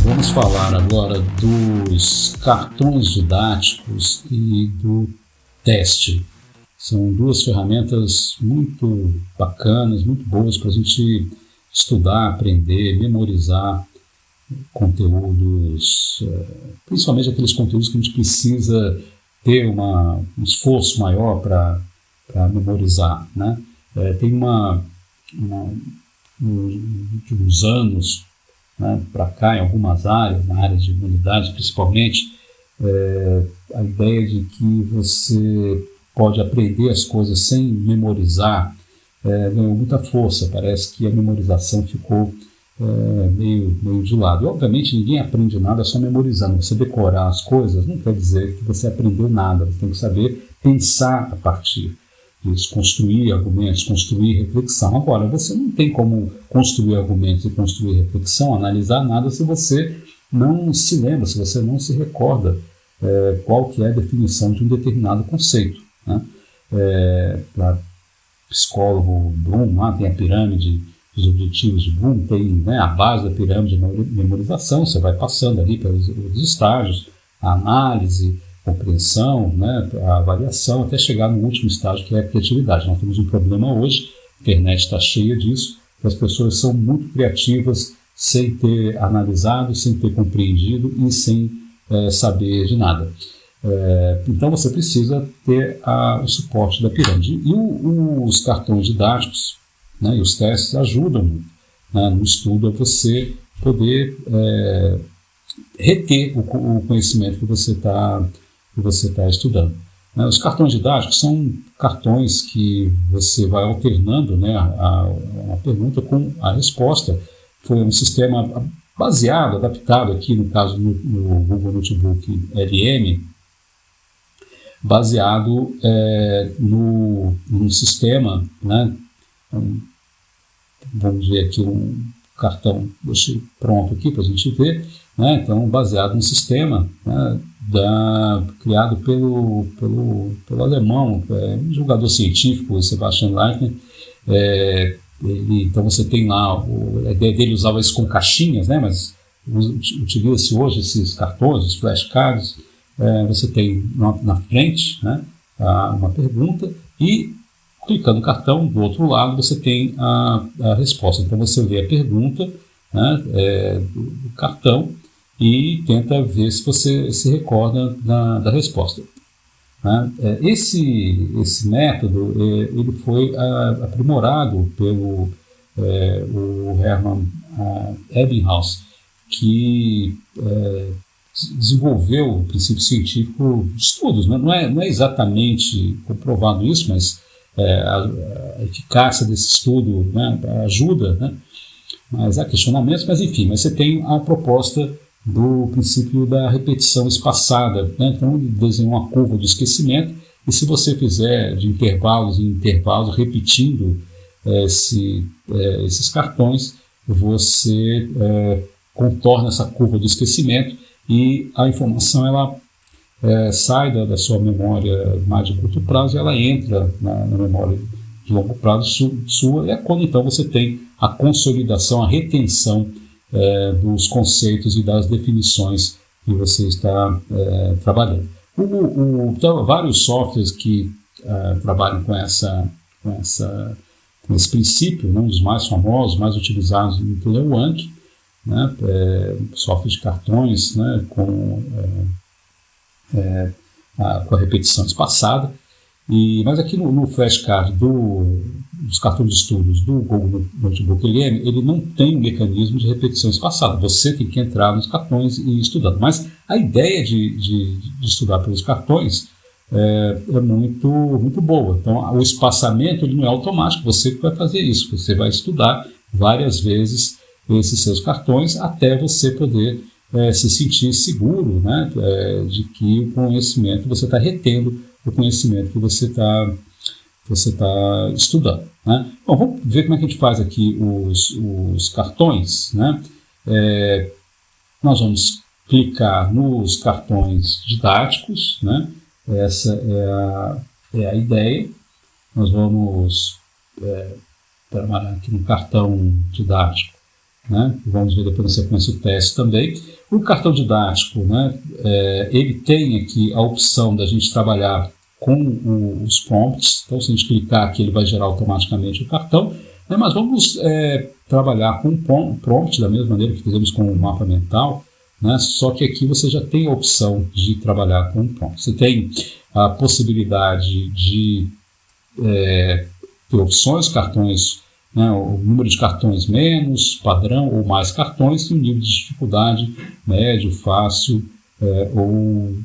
Vamos falar agora dos cartões didáticos e do teste. São duas ferramentas muito bacanas, muito boas para a gente estudar, aprender, memorizar conteúdos, principalmente aqueles conteúdos que a gente precisa ter um esforço maior para memorizar, né? Tem nos últimos anos, né, para cá, em algumas áreas, na área de humanidades principalmente, a ideia de que você pode aprender as coisas sem memorizar ganhou muita força. Parece que a memorização ficou meio de lado. E, obviamente, ninguém aprende nada só memorizando. Você decorar as coisas não quer dizer que você aprendeu nada. Você tem que saber pensar a partir disso, construir argumentos, construir reflexão. Agora, você não tem como construir argumentos e construir reflexão, analisar nada se você não se lembra, se você não se recorda qual que é a definição de um determinado conceito, né? Para psicólogo Bloom, lá tem a pirâmide dos objetivos de Bloom, tem, né, a base da pirâmide de memorização, você vai passando ali pelos estágios, a análise, compreensão, né, a avaliação, até chegar no último estágio, que é a criatividade. Nós temos um problema hoje, a internet está cheia disso, que as pessoas são muito criativas sem ter analisado, sem ter compreendido e sem saber de nada. Então você precisa ter o suporte da pirâmide. E os cartões didáticos, né, e os testes ajudam, né, no estudo a você poder reter o conhecimento que você está estudando. Os cartões didáticos são cartões que você vai alternando, né, a pergunta com a resposta. Foi um sistema baseado, adaptado aqui, no caso no Google Notebook LM, baseado no sistema, né? Então, vamos ver aqui um cartão, deixei pronto aqui para a gente ver, né? Então, baseado no sistema, né, criado pelo alemão, um jogador científico, Sebastian Leitner. Então você tem lá, a ideia dele usava isso com caixinhas, né, mas utiliza-se hoje esses cartões, os flashcards. Você tem na frente, né, uma pergunta e clicando no cartão do outro lado você tem a resposta. Então você lê a pergunta, né, do cartão e tenta ver se você se recorda da resposta. Esse método ele foi aprimorado pelo o Hermann Ebbinghaus, que desenvolveu o princípio científico de estudos. Não é exatamente comprovado isso, mas a eficácia desse estudo, né, ajuda, né, mas há questionamentos, mas enfim, mas você tem a proposta do princípio da repetição espaçada, né? Então ele desenhou uma curva de esquecimento e se você fizer de intervalos em intervalos repetindo esses cartões, você contorna essa curva de esquecimento e a informação ela sai da sua memória mais de curto prazo e ela entra na memória de longo prazo sua, e é quando então você tem a consolidação, a retenção dos conceitos e das definições que você está trabalhando. Então, vários softwares que trabalham com esse princípio, né, um dos mais famosos, mais utilizados, é o Anki, né, software de cartões, né, com a repetição espaçada. Mas aqui no flashcard dos cartões de estudos do Google Notebook LM, ele não tem um mecanismo de repetição espaçada. Você tem que entrar nos cartões e estudar. Mas a ideia de estudar pelos cartões é muito, muito boa. Então, o espaçamento ele não é automático, você que vai fazer isso. Você vai estudar várias vezes esses seus cartões até você poder se sentir seguro, né, de que o conhecimento, você está retendo o conhecimento que você está estudando, né? Bom, vamos ver como é que a gente faz aqui os cartões, né? nós vamos clicar nos cartões didáticos, né? Essa é a ideia. Nós vamos trabalhar aqui no cartão didático, né? Vamos ver depois na sequência o teste também. O cartão didático, né? Ele tem aqui a opção da gente trabalhar com os prompts. Então, se a gente clicar aqui, ele vai gerar automaticamente o cartão, né? Mas vamos trabalhar com o prompt da mesma maneira que fizemos com o mapa mental, né? Só que aqui você já tem a opção de trabalhar com o prompt. Você tem a possibilidade de ter opções, cartões, né? O número de cartões menos, padrão ou mais cartões, e o nível de dificuldade médio, fácil ou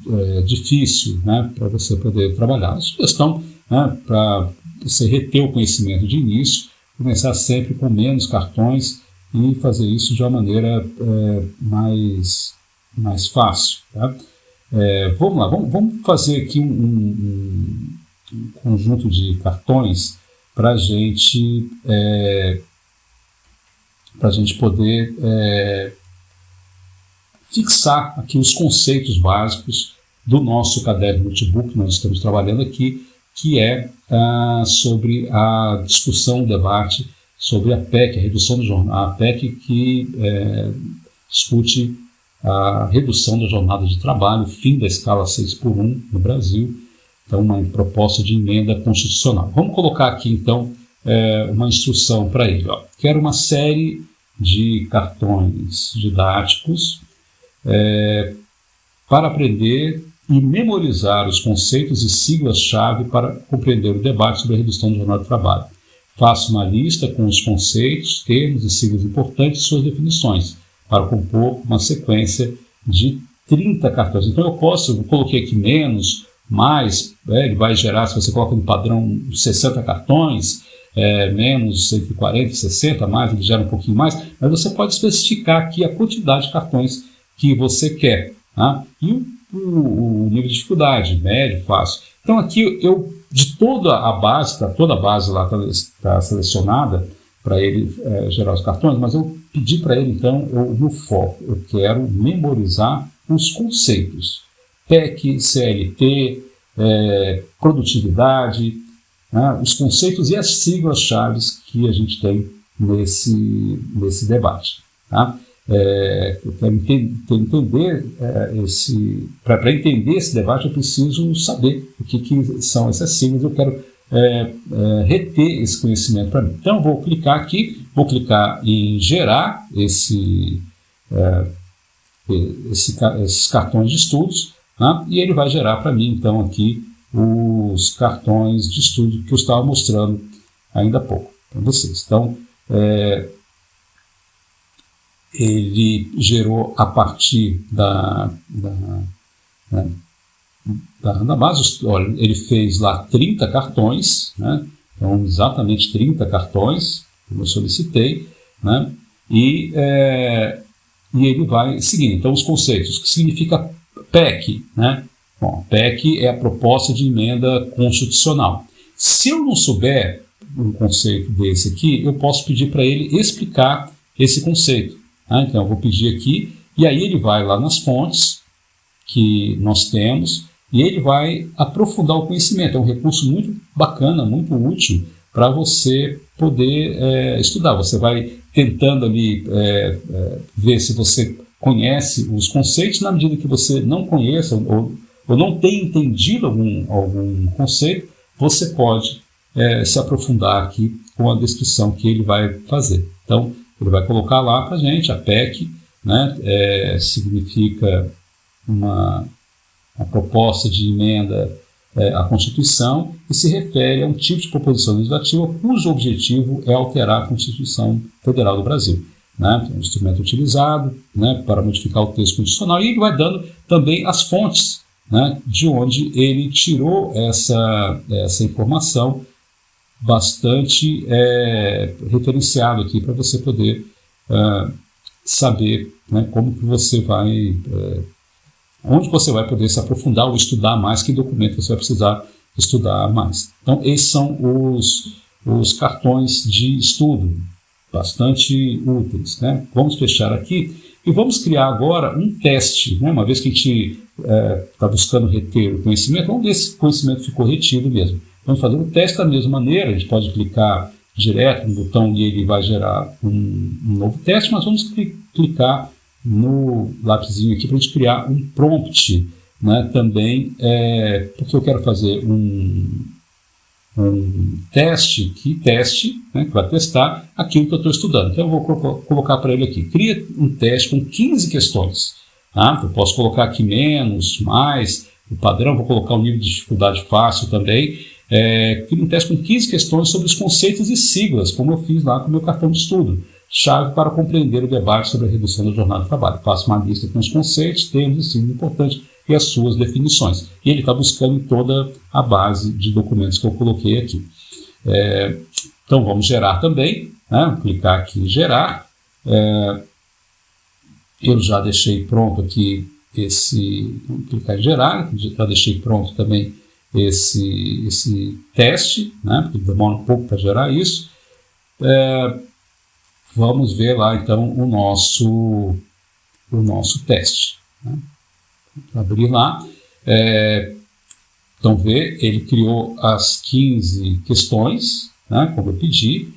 difícil, né? Para você poder trabalhar. A sugestão, né? Para você reter o conhecimento de início, começar sempre com menos cartões e fazer isso de uma maneira mais fácil. Tá? Vamos lá, vamos fazer aqui um conjunto de cartões para a gente poder fixar aqui os conceitos básicos do nosso caderno notebook que nós estamos trabalhando aqui, que é sobre a discussão, o debate sobre a PEC, a redução da jornada, a PEC que discute a redução da jornada de trabalho, fim da escala 6x1 no Brasil, então uma proposta de emenda constitucional. Vamos colocar aqui então uma instrução para ele. Quero uma série de cartões didáticos para aprender e memorizar os conceitos e siglas-chave para compreender o debate sobre a redução da jornada de trabalho. Faça uma lista com os conceitos, termos e siglas importantes e suas definições, para compor uma sequência de 30 cartões. Então eu coloquei aqui menos, mais, ele vai gerar, se você coloca no padrão 60 cartões, menos 140, 60, mais, ele gera um pouquinho mais, mas você pode especificar aqui a quantidade de cartões que você quer. Tá? E o nível de dificuldade, médio, fácil. Então aqui de toda a base lá está selecionada para ele gerar os cartões, mas eu pedi para ele então, no foco, eu quero memorizar os conceitos. PEC, CLT, produtividade, né, os conceitos e as siglas-chave que a gente tem nesse debate. Tá? Eu quero entender para entender esse debate eu preciso saber o que são essas siglas, eu quero reter esse conhecimento para mim. Então vou clicar aqui, vou clicar em gerar esses cartões de estudos, né, e ele vai gerar para mim então aqui os cartões de estudo que eu estava mostrando ainda há pouco para vocês. Então ele gerou a partir da base, olha, ele fez lá 30 cartões, né? Então exatamente 30 cartões, como eu solicitei, né? E ele vai seguindo. Então os conceitos, o que significa PEC, né? Bom, PEC é a proposta de emenda constitucional. Se eu não souber um conceito desse aqui, eu posso pedir para ele explicar esse conceito. Então eu vou pedir aqui, e aí ele vai lá nas fontes que nós temos, e ele vai aprofundar o conhecimento. É um recurso muito bacana, muito útil para você poder estudar. Você vai tentando ali ver se você conhece os conceitos. Na medida que você não conheça ou não tenha entendido algum conceito, você pode se aprofundar aqui com a descrição que ele vai fazer. Então, ele vai colocar lá para a gente a PEC, né, significa uma proposta de emenda à Constituição e se refere a um tipo de proposição legislativa cujo objetivo é alterar a Constituição Federal do Brasil. Né, é um instrumento utilizado, né, para modificar o texto constitucional, e ele vai dando também as fontes, né, de onde ele tirou essa informação bastante referenciado aqui para você poder saber, né, como que você vai, onde você vai poder se aprofundar ou estudar mais, que documento você vai precisar estudar mais. Então esses são os cartões de estudo. bastante úteis, né? Vamos fechar aqui e vamos criar agora um teste, né? Uma vez que a gente está buscando reter o conhecimento, vamos ver se o conhecimento ficou retido mesmo. Vamos fazer o teste da mesma maneira, a gente pode clicar direto no botão e ele vai gerar um novo teste, mas vamos clicar no lapisinho aqui para a gente criar um prompt, né? Também, porque eu quero fazer um teste, né, que vai testar aquilo que eu estou estudando. Então eu vou colocar para ele aqui, cria um teste com 15 questões. Tá? Eu posso colocar aqui menos, mais, o padrão, vou colocar o nível de dificuldade fácil também. Cria um teste com 15 questões sobre os conceitos e siglas, como eu fiz lá com o meu cartão de estudo. Chave para compreender o debate sobre a redução da jornada de trabalho. Faço uma lista com os conceitos, termos e siglas importantes e as suas definições. E ele está buscando em toda a base de documentos que eu coloquei aqui. Então vamos gerar também, né? Vou clicar aqui em gerar. Eu já deixei pronto aqui vamos clicar em gerar, já deixei pronto também esse teste, né? Porque demora um pouco para gerar isso. Vamos ver lá então o nosso teste, né? Abrir lá. Então, ele criou as 15 questões, né, como eu pedi,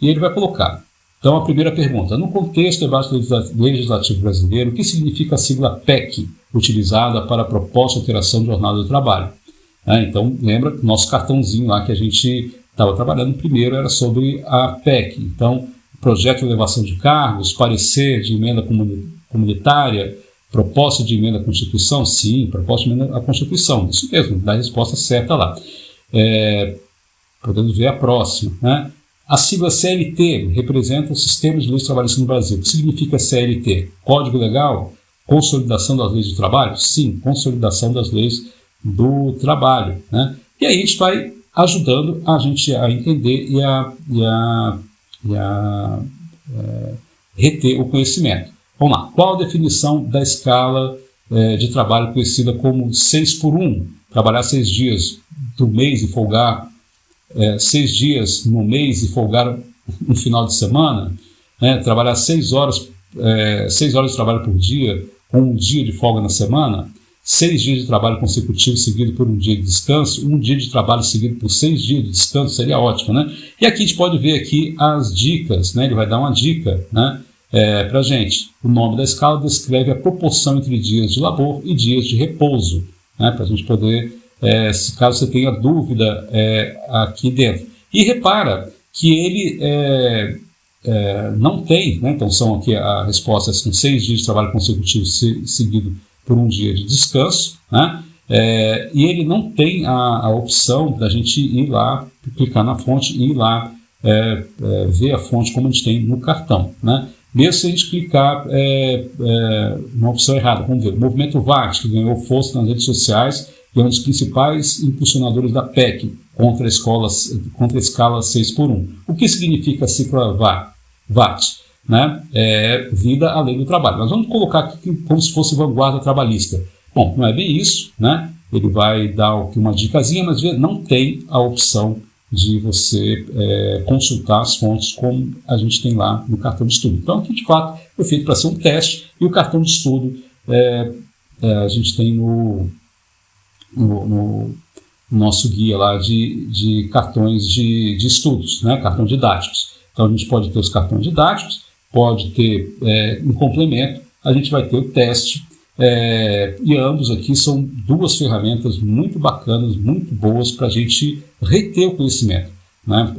e ele vai colocar. Então, a primeira pergunta: no contexto do debate legislativo brasileiro, o que significa a sigla PEC, utilizada para a proposta de alteração de jornada do trabalho? Então, lembra que o nosso cartãozinho lá que a gente estava trabalhando primeiro era sobre a PEC. Então, projeto de elevação de cargos, parecer de emenda comunitária, proposta de emenda à Constituição? Sim, proposta de emenda à Constituição. Isso mesmo, dá a resposta certa lá. Podemos ver a próxima, né? A sigla CLT representa o Sistema de Leis Trabalhistas no Brasil. O que significa CLT? Código Legal? Consolidação das leis do trabalho? Sim, consolidação das leis do trabalho, né? E aí a gente vai ajudando a gente a entender e a reter o conhecimento. Vamos lá. Qual a definição da escala de trabalho conhecida como 6x1? Trabalhar 6 dias do mês e folgar 6 dias no mês e folgar no final de semana? Trabalhar 6 horas de trabalho por dia com um dia de folga na semana? 6 dias de trabalho consecutivo seguido por um dia de descanso? Um dia de trabalho seguido por 6 dias de descanso? Seria ótimo, né? E aqui a gente pode ver aqui as dicas, né? Ele vai dar uma dica, né? Para a gente. O nome da escala descreve a proporção entre dias de labor e dias de repouso, né? Para a gente poder, se caso você tenha dúvida aqui dentro. E repara que ele não tem, né? Então são aqui a resposta, são 6 dias de trabalho consecutivo seguido por um dia de descanso, né? E ele não tem a opção da gente ir lá, clicar na fonte e ir lá ver a fonte como a gente tem no cartão, né? Mesmo se a gente clicar na opção errada, vamos ver, o movimento VAT, que ganhou força nas redes sociais e é um dos principais impulsionadores da PEC contra a escala 6x1. O que significa a sigla VAT? Né? Vida além do trabalho. Nós vamos colocar aqui como se fosse vanguarda trabalhista. Bom, não é bem isso, né? Ele vai dar aqui uma dicasinha, mas não tem a opção de você consultar as fontes como a gente tem lá no cartão de estudo. Então, aqui de fato foi feito para ser um teste, e o cartão de estudo a gente tem no nosso guia lá de cartões de estudos, né? Cartão didáticos. Então, a gente pode ter os cartões didáticos, pode ter um complemento, a gente vai ter o teste, e ambos aqui são duas ferramentas muito bacanas, muito boas para a gente reter o conhecimento, né?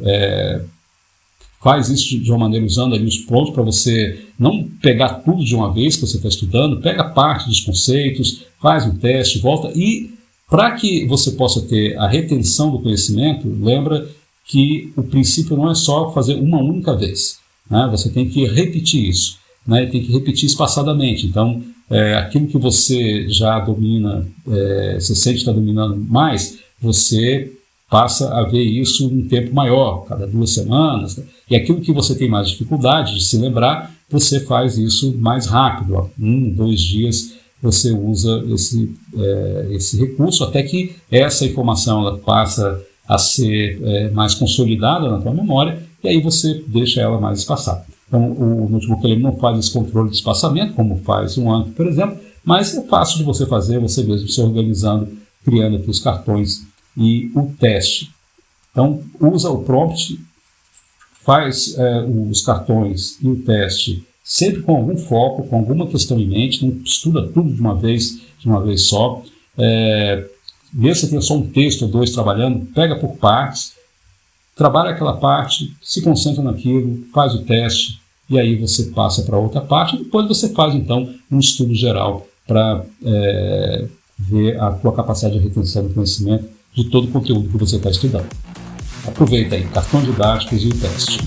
Faz isso de uma maneira usando ali os prontos para você não pegar tudo de uma vez que você está estudando, pega parte dos conceitos, faz um teste, volta, e para que você possa ter a retenção do conhecimento, lembra que o princípio não é só fazer uma única vez, né? Você tem que repetir isso, né? E tem que repetir espaçadamente. Então, aquilo que você já domina, você sente que está dominando mais, você passa a ver isso em um tempo maior, cada 2 semanas, né? E aquilo que você tem mais dificuldade de se lembrar, você faz isso mais rápido, 1, 2 dias você usa esse recurso, até que essa informação ela passa a ser mais consolidada na tua memória, e aí você deixa ela mais espaçada. Então, o notebook ele não faz esse controle de espaçamento, como faz um Anki, por exemplo, mas é fácil de você fazer, você mesmo se organizando, criando aqui os cartões e o teste. Então, usa o prompt, faz os cartões e o teste sempre com algum foco, com alguma questão em mente, não estuda tudo de uma vez só. Mesmo se você tem só um texto ou dois trabalhando, pega por partes, trabalha aquela parte, se concentra naquilo, faz o teste, e aí você passa para outra parte, e depois você faz, então, um estudo geral para ver a tua capacidade de retenção do conhecimento de todo o conteúdo que você está estudando. Aproveita aí, cartões didáticos e o teste.